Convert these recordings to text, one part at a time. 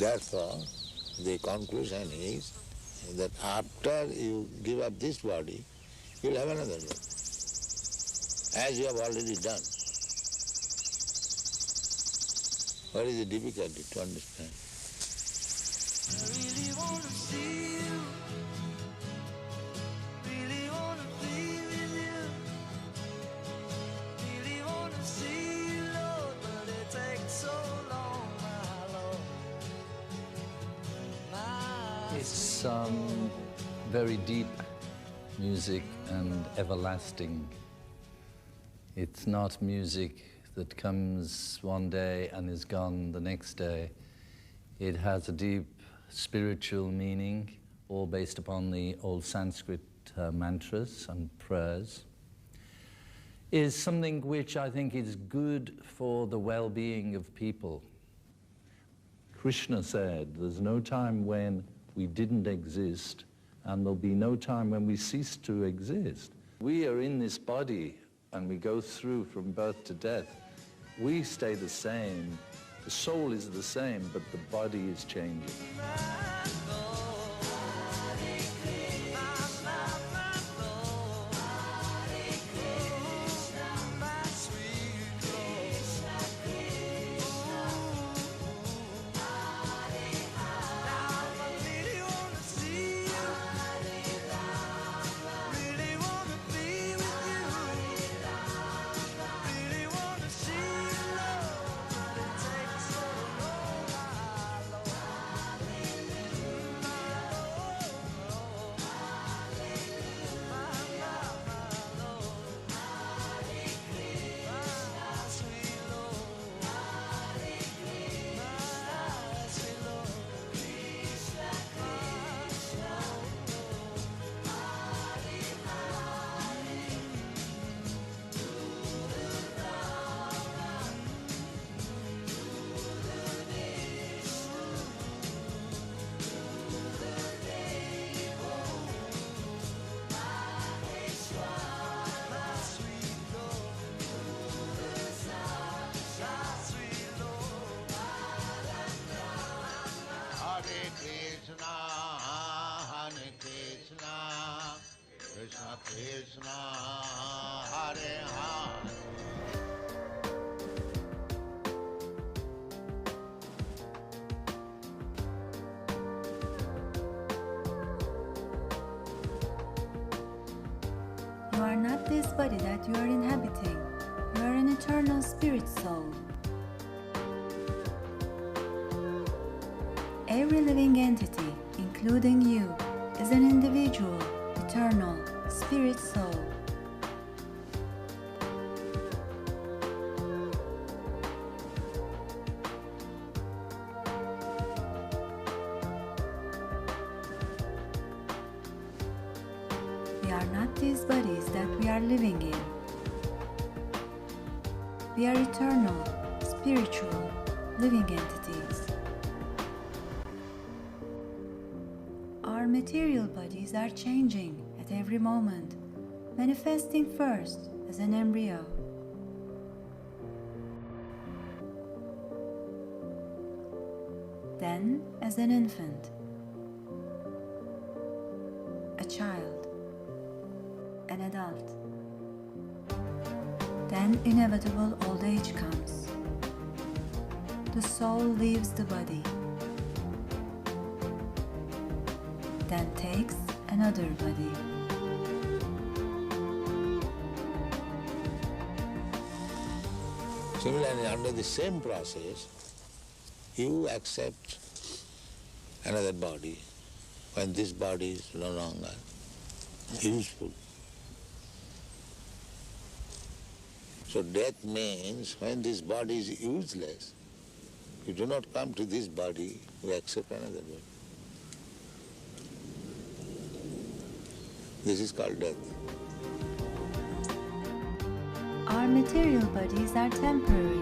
Therefore, the conclusion is that after you give up this body, you'll have another body, as you have already done. What is the difficulty to understand? I really want to see you, really want to be with you, really want to see you, Lord, but it takes so long, my Lord. It's very deep music and everlasting. It's not music that comes one day and is gone the next day. It has a deep spiritual meaning, all based upon the old Sanskrit mantras and prayers. Is something which I think is good for the well-being of people. Krishna said, there's no time when we didn't exist, and there'll be no time when we cease to exist. We are in this body, and we go through from birth to death. We stay the same. The soul is the same, but the body is changing. Krishna Krishna, Hare Hare. You are not this body that you are inhabiting. You are an eternal spirit soul. Every living entity, including you, is an individual, eternal spirit soul. We are not these bodies that we are living in. We are eternal, spiritual, living entities. Our material bodies are changing at every moment, manifesting first as an embryo, then as an infant, a child, an adult. Then inevitable old age comes. The soul leaves the body, then takes another body. Similarly, under the same process, you accept another body when this body is no longer useful. So death means when this body is useless, you do not come to this body, you accept another body. This is called death. Our material bodies are temporary.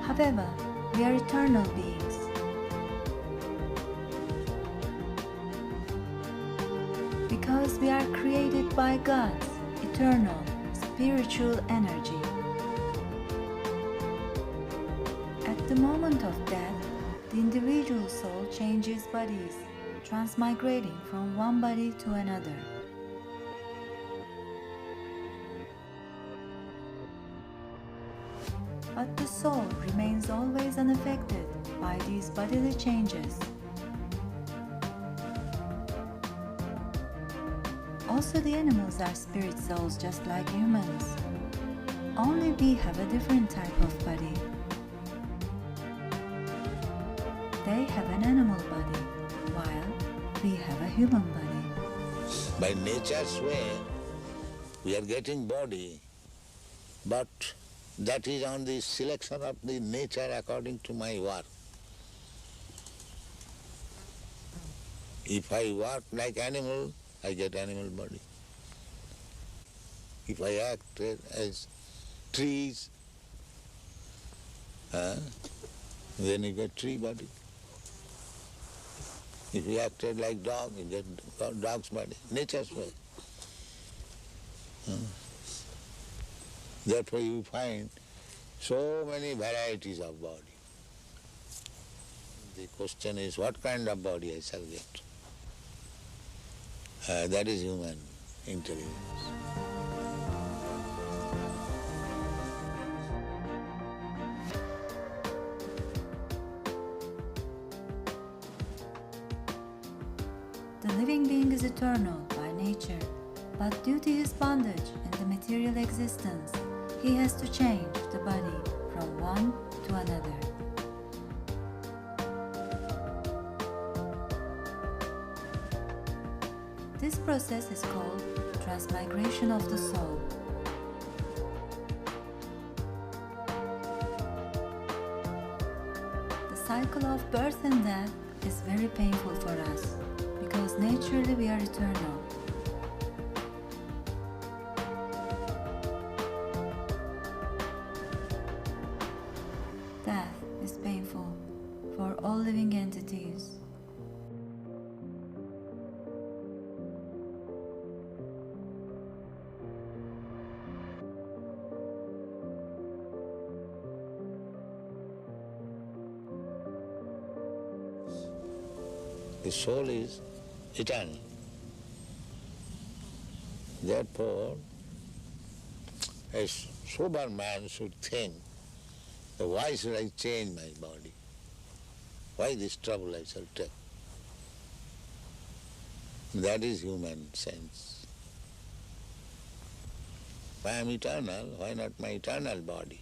However, we are eternal beings. Because we are created by God's eternal spiritual energy. At the moment moment of death, the individual soul changes bodies, transmigrating from one body to another. But the soul remains always unaffected by these bodily changes. Also, the animals are spirit souls just like humans. Only we have a different type of body. They have an animal body, while we have a human body. By nature's way, we are getting body, but that is on the selection of the nature according to my work. If I work like animal, I get animal body. If I act as trees, then you get tree body. If you acted like dog, you get dog's body. Nature's way. Therefore you find so many varieties of body. The question is, what kind of body I shall get? That is human intelligence. The living being is eternal by nature, but due to his bondage in the material existence, he has to change the body from one to another. This process is called transmigration of the soul. The cycle of birth and death is very painful for us, because naturally we are eternal. Death is painful for all living entities. The soul is eternal. Therefore, a sober man should think, why should I change my body? Why this trouble I shall take? That is human sense. If I am eternal, why not my eternal body?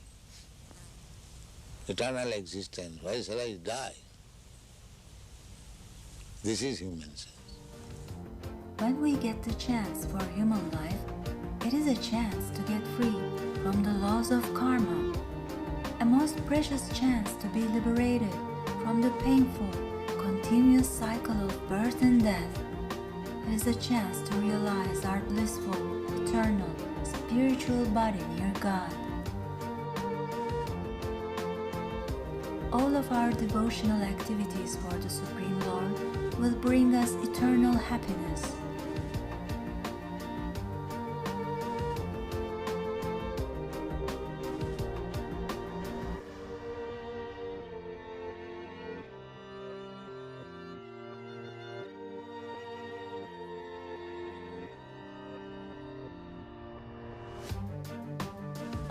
Eternal existence, why shall I die? This is human sense. When we get the chance for human life, it is a chance to get free from the laws of karma, a most precious chance to be liberated from the painful, continuous cycle of birth and death. It is a chance to realize our blissful, eternal, spiritual body near God. All of our devotional activities for the Supreme Lord will bring us eternal happiness.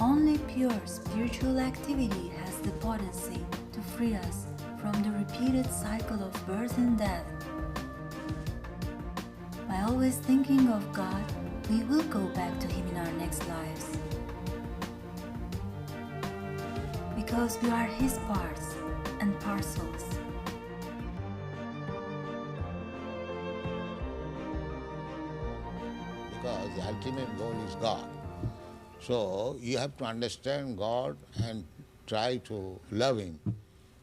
Only pure spiritual activity has the potency to free us from the repeated cycle of birth and death. By always thinking of God, we will go back to Him in our next lives. Because we are His parts and parcels. Because the ultimate goal is God. So you have to understand God and try to love Him.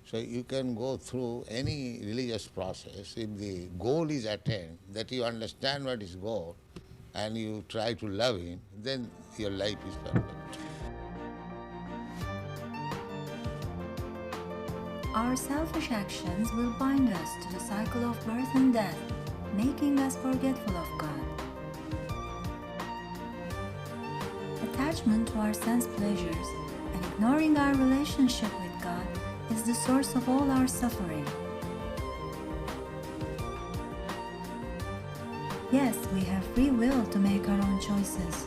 So you can go through any religious process. If the goal is attained, that you understand what is goal, and you try to love Him, then your life is perfect. Our selfish actions will bind us to the cycle of birth and death, making us forgetful of God. Attachment to our sense pleasures and ignoring our relationship with God is the source of all our suffering. Yes, we have free will to make our own choices,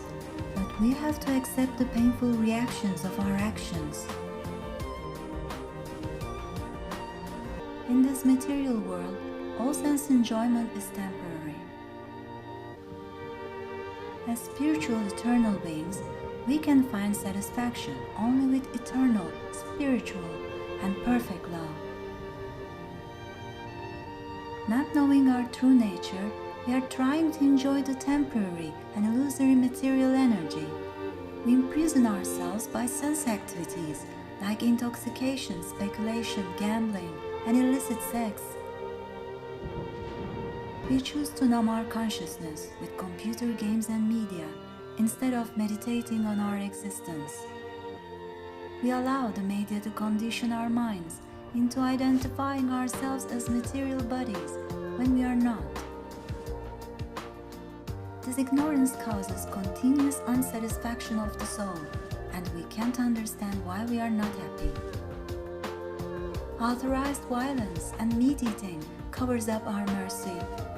but we have to accept the painful reactions of our actions. In this material world, all sense enjoyment is temporary. As spiritual eternal beings, we can find satisfaction only with eternal, spiritual, and perfect love. Not knowing our true nature, we are trying to enjoy the temporary and illusory material energy. We imprison ourselves by sense activities like intoxication, speculation, gambling, and illicit sex. We choose to numb our consciousness with computer games and media instead of meditating on our existence. We allow the media to condition our minds into identifying ourselves as material bodies when we are not. This ignorance causes continuous unsatisfaction of the soul, and we can't understand why we are not happy. Authorized violence and meat-eating covers up our mercy,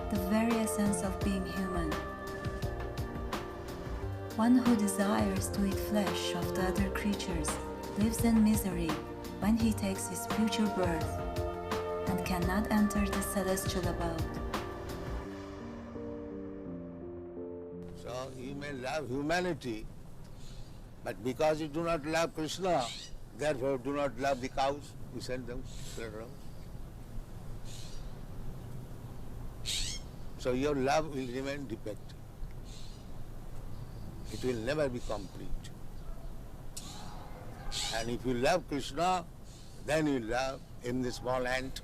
the very essence of being human. One who desires to eat flesh of the other creatures lives in misery when he takes his future birth and cannot enter the celestial abode. So you may love humanity, but because you do not love Krishna, therefore do not love the cows. You send them around. So your love will remain defective. It will never be complete. And if you love Krishna, then you love in the small ant.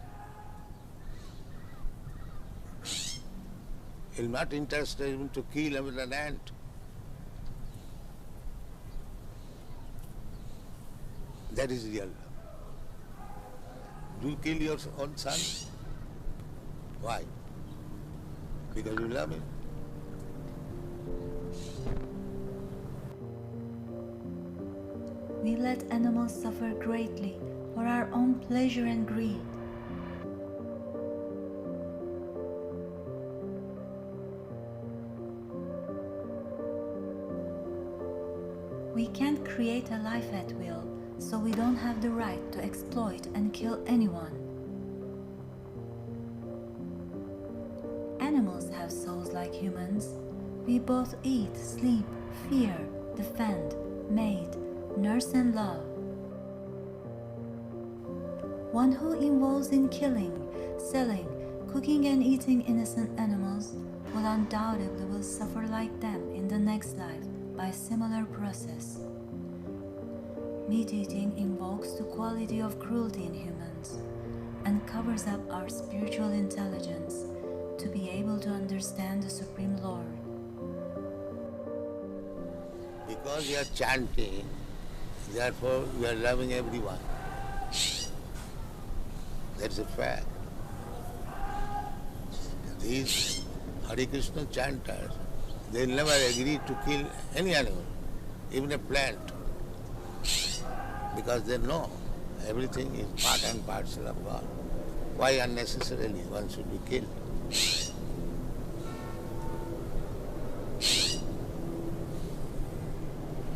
You're not interested even to kill even an ant. That is real love. Do you kill your own son? Why? Because you love him. We let animals suffer greatly for our own pleasure and greed. We can't create a life at will, so we don't have the right to exploit and kill anyone. Animals have souls like humans. We both eat, sleep, fear, defend, mate, nurse and love. One who involves in killing, selling, cooking and eating innocent animals will undoubtedly suffer like them in the next life by a similar process. Meat eating invokes the quality of cruelty in humans and covers up our spiritual intelligence to be able to understand the Supreme Lord. Because you are chanting, therefore you are loving everyone. That's a fact. These Hare Krishna chanters, they never agree to kill any animal, even a plant, because they know everything is part and parcel of God. Why unnecessarily one should be killed?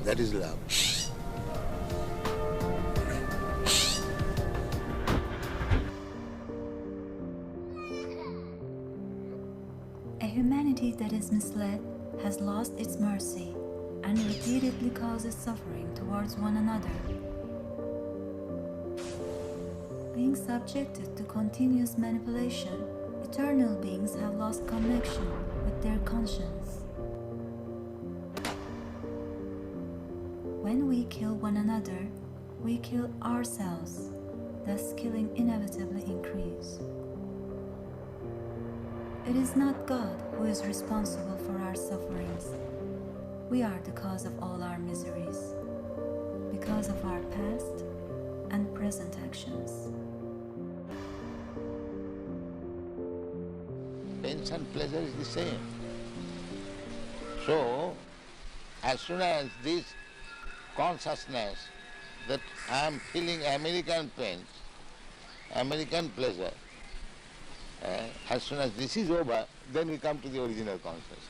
That is love. A humanity that is misled has lost its mercy and repeatedly causes suffering towards one another. Being subjected to continuous manipulation, eternal beings have lost connection with their conscience. When we kill one another, we kill ourselves, thus killing inevitably increase. It is not God who is responsible for our sufferings. We are the cause of all our miseries, because of our past and present actions. Pains and pleasure is the same. So, as soon as this consciousness that I am feeling American pain, American pleasure. As soon as this is over, then we come to the original consciousness.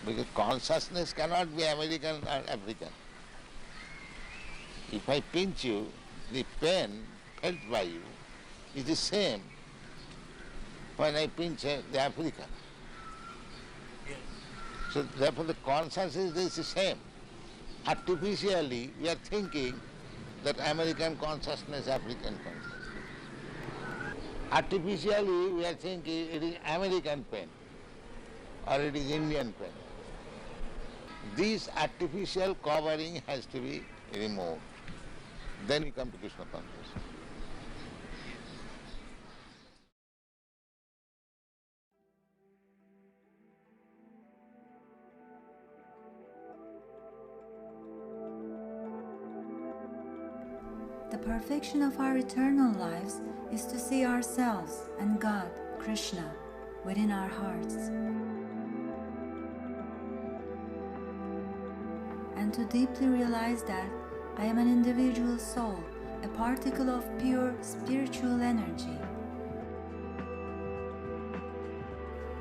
Because consciousness cannot be American or African. If I pinch you, the pain felt by you is the same when I pinch the African. So therefore the consciousness is the same. Artificially we are thinking that American consciousness, African consciousness. Artificially we are thinking it is American pain or it is Indian pain. This artificial covering has to be removed. Then we come to Krishna consciousness. The perfection of our eternal lives is to see ourselves and God, Krishna, within our hearts, and to deeply realize that I am an individual soul, a particle of pure spiritual energy.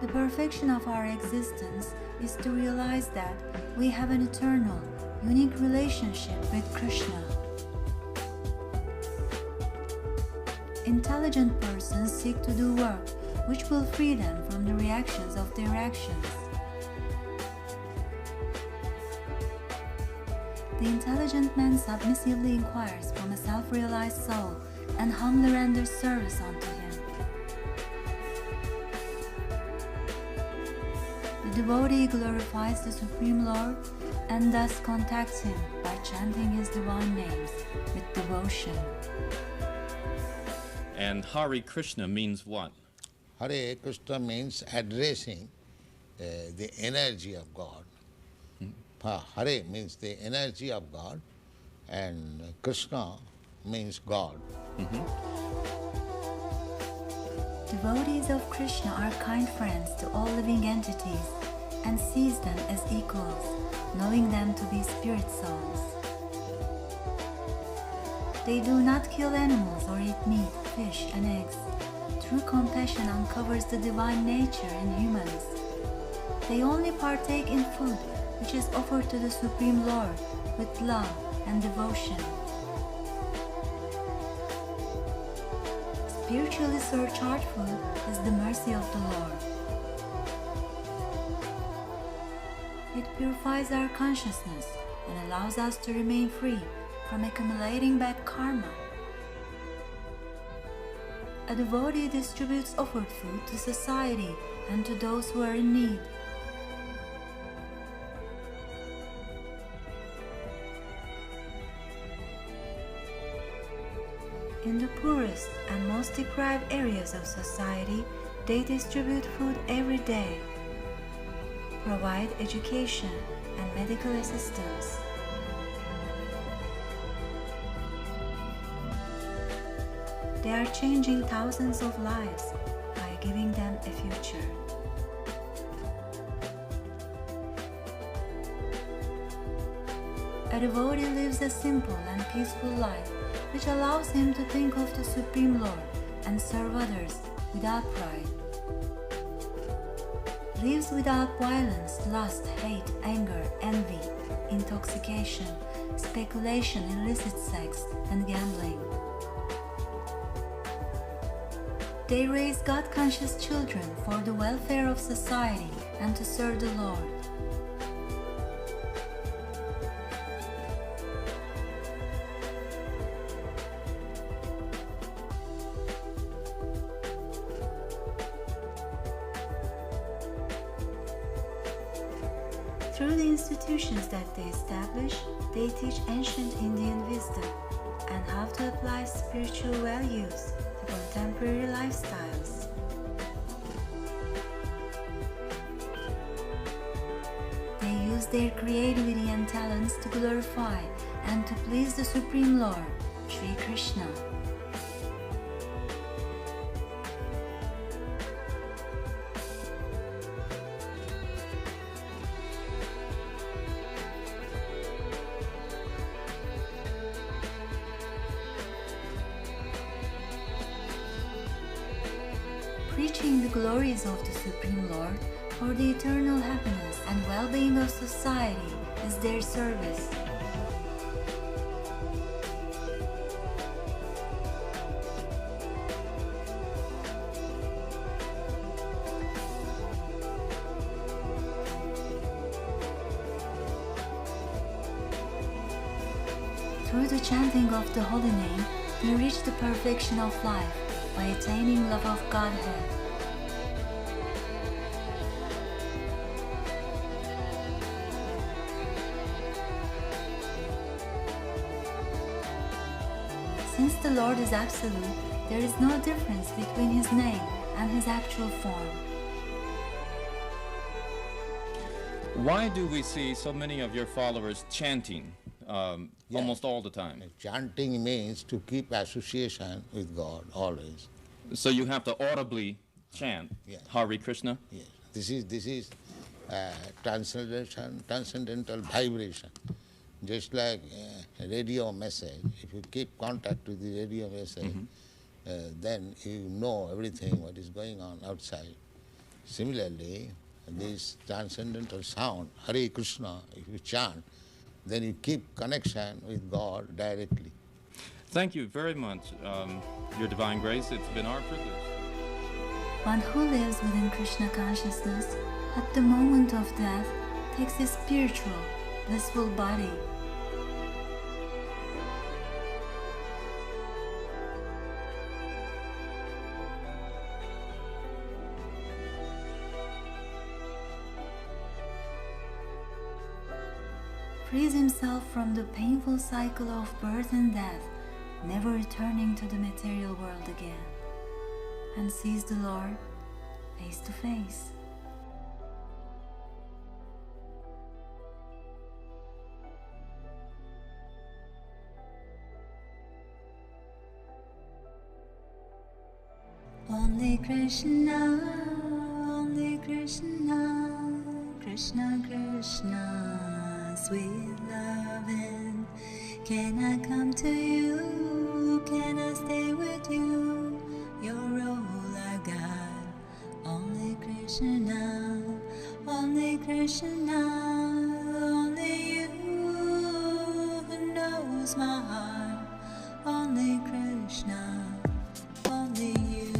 The perfection of our existence is to realize that we have an eternal, unique relationship with Krishna. Intelligent persons seek to do work which will free them from the reactions of their actions. The intelligent man submissively inquires from a self-realized soul and humbly renders service unto him. The devotee glorifies the Supreme Lord and thus contacts him by chanting his divine names with devotion. And Hare Krishna means what? Hare Krishna means addressing the energy of God. Hare means the energy of God, and Krishna means God. Devotees of Krishna are kind friends to all living entities and sees them as equals, knowing them to be spirit souls. They do not kill animals or eat meat, fish, and eggs. True compassion uncovers the divine nature in humans. They only partake in food which is offered to the Supreme Lord with love and devotion. Spiritually surcharged food is the mercy of the Lord. It purifies our consciousness and allows us to remain free from accumulating bad karma. A devotee distributes offered food to society and to those who are in need. In the poorest and most deprived areas of society, they distribute food every day, provide education and medical assistance. They are changing thousands of lives by giving them a future. A devotee lives a simple and peaceful life, which allows him to think of the Supreme Lord and serve others without pride. Lives without violence, lust, hate, anger, envy, intoxication, speculation, illicit sex, and gambling. They raise God-conscious children for the welfare of society and to serve the Lord. Through the institutions that they establish, they teach ancient Indian wisdom and how to apply spiritual values to contemporary lifestyles. They use their creativity and talents to glorify and to please the Supreme Lord, Sri Krishna. preaching the glories of the Supreme Lord for the eternal happiness and well-being of society is their service. Through the chanting of the holy name, we reach the perfection of life by attaining love of Godhead. Since the Lord is absolute, there is no difference between His name and His actual form. Why do we see so many of your followers chanting almost all the time? Chanting means to keep association with God always. So you have to audibly chant Yes. Hare Krishna? Yes. This is transcendental vibration. Just like a radio message, if you keep contact with the radio message, then you know everything what is going on outside. Similarly, this transcendental sound, Hare Krishna, if you chant, then you keep connection with God directly. Thank you very much, Your Divine Grace. It's been our privilege. One who lives within Krishna consciousness at the moment of death takes his spiritual, blissful body. Frees himself from the painful cycle of birth and death, never returning to the material world again, and sees the Lord face to face. Only Krishna, Krishna Krishna, sweet loving. Can I come to you? Can I stay with you? You're all I got. Only Krishna, only you who knows my heart. Only Krishna, only you.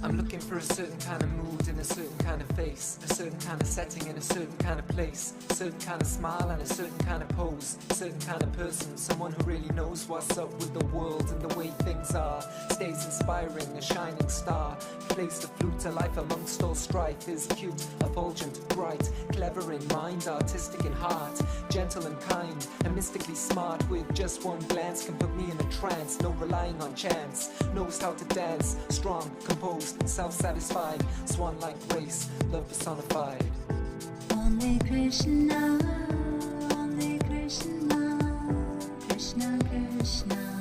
I'm looking for a certain kind of mood in a certain kind of face, a certain kind of setting in a certain kind of place, a certain kind of smile and a certain kind of pose, a certain kind of person, someone who really knows what's up with the world and the way things are, stays inspiring, a shining star, plays the flute to life amongst all strife, is cute, effulgent, bright, clever in mind, artistic in heart, gentle and kind, and mystically smart, with just one glance can put me in a trance, no relying on chance, knows how to dance, strong, composed, self-satisfied, swan-like grace, love personified. Only Krishna, Krishna Krishna.